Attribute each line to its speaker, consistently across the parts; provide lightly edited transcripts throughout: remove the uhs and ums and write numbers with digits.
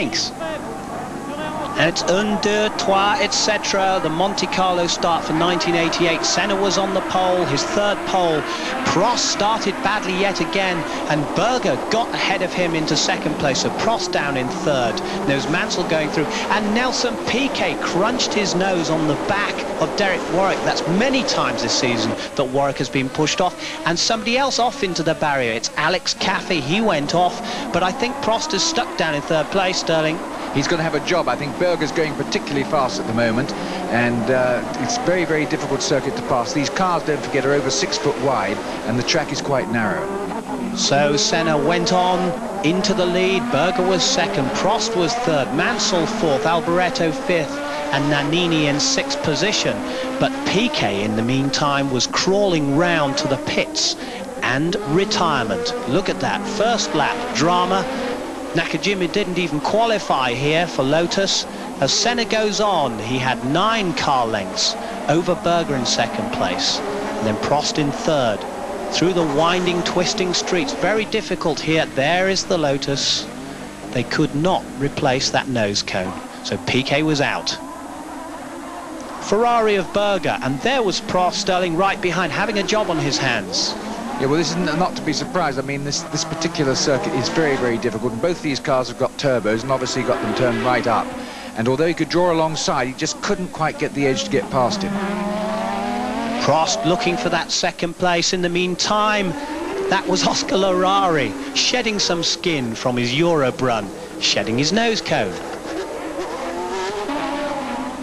Speaker 1: lengths. And it's 1, 2, 3, etc. The Monte Carlo start for 1988. Senna was on the pole, his third pole. Prost started badly yet again, and Berger got ahead of him into second place. So Prost down in third. There's Mansell going through, and Nelson Piquet crunched his nose on the back of Derek Warwick. That's many times this season that Warwick has been pushed off, and somebody else off into the barrier. It's Alex Caffey. He went off, but I think Prost is stuck down in third place, Sterling.
Speaker 2: He's going to have a job. I think Berger's going particularly fast at the moment, and it's very, very difficult circuit to pass. These cars, don't forget, are over 6 foot wide, and the track is quite narrow.
Speaker 1: So Senna went on into the lead. Berger was second, Prost was third, Mansell fourth, Alboreto fifth, and Nannini in sixth position. But Piquet, in the meantime, was crawling round to the pits and retirement. Look at that, first lap drama. Nakajima didn't even qualify here for Lotus. As Senna goes on, he had 9 car lengths over Berger in second place, and then Prost in third. Through the winding, twisting streets, very difficult here. There is the Lotus. They could not replace that nose cone, so Piquet was out. Ferrari of Berger, and there was Prost, Sterling, right behind, having a job on his hands.
Speaker 2: Yeah, well, this is not to be surprised. I mean, this particular circuit is very, very difficult, and both these cars have got turbos and obviously got them turned right up. And although he could draw alongside, he just couldn't quite get the edge to get past him.
Speaker 1: Prost looking for that second place. In the meantime, that was Oscar Larari, shedding some skin from his Eurobrun, shedding his nose cone.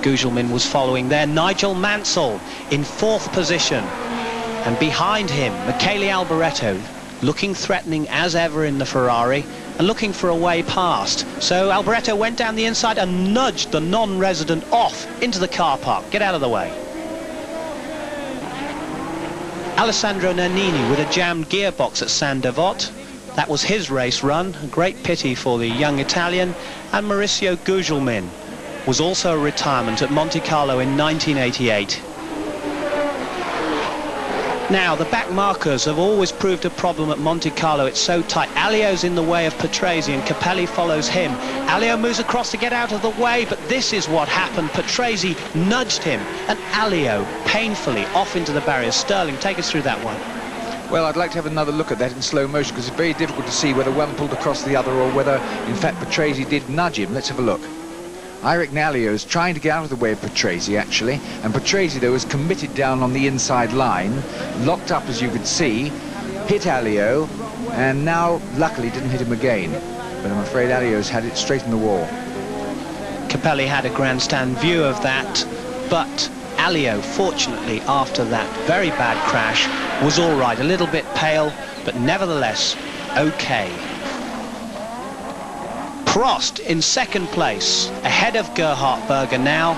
Speaker 1: Gugelmin was following there. Nigel Mansell in fourth position. And behind him, Michele Alboreto, looking threatening as ever in the Ferrari and looking for a way past. So Alboreto went down the inside and nudged the non-resident off into the car park. Get out of the way. Alessandro Nannini with a jammed gearbox at San Devot. That was his race run. A great pity for the young Italian. And Mauricio Gugelmin was also a retirement at Monte Carlo in 1988. Now, the back markers have always proved a problem at Monte Carlo. It's so tight. Alio's in the way of Patrese, and Capelli follows him. Alio moves across to get out of the way, but this is what happened. Patrese nudged him, and Alio painfully off into the barrier. Sterling, take us through that one.
Speaker 2: Well, I'd like to have another look at that in slow motion, because it's very difficult to see whether one pulled across the other or whether, in fact, Patrese did nudge him. Let's have a look. Eric Nalio is trying to get out of the way of Patrese, actually, and Patrese, though, is committed down on the inside line, locked up, as you could see, hit Alio, and now, luckily, didn't hit him again. But I'm afraid Alio's had it straight in the wall.
Speaker 1: Capelli had a grandstand view of that, but Alio, fortunately, after that very bad crash, was all right. A little bit pale, but nevertheless, okay. Prost in second place, ahead of Gerhard Berger now,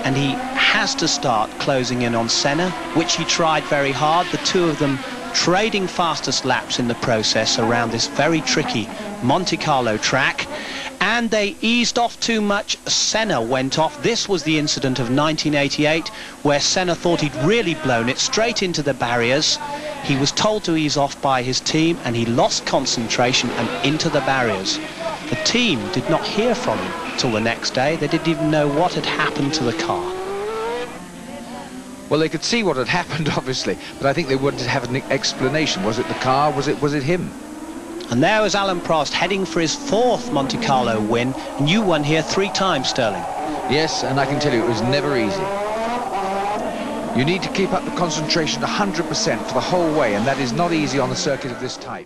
Speaker 1: and he has to start closing in on Senna, which he tried very hard. The two of them trading fastest laps in the process around this very tricky Monte Carlo track, and they eased off too much. Senna went off. This was the incident of 1988, where Senna thought he'd really blown it straight into the barriers. He was told to ease off by his team, and he lost concentration and into the barriers. The team did not hear from him till the next day. They didn't even know what had happened to the car.
Speaker 2: Well, they could see what had happened, obviously, but I think they wanted to have an explanation. Was it the car? Was it him?
Speaker 1: And there was Alain Prost heading for his fourth Monte Carlo win, and you won here 3 times, Sterling.
Speaker 2: Yes, and I can tell you it was never easy. You need to keep up the concentration 100% for the whole way, and that is not easy on a circuit of this type.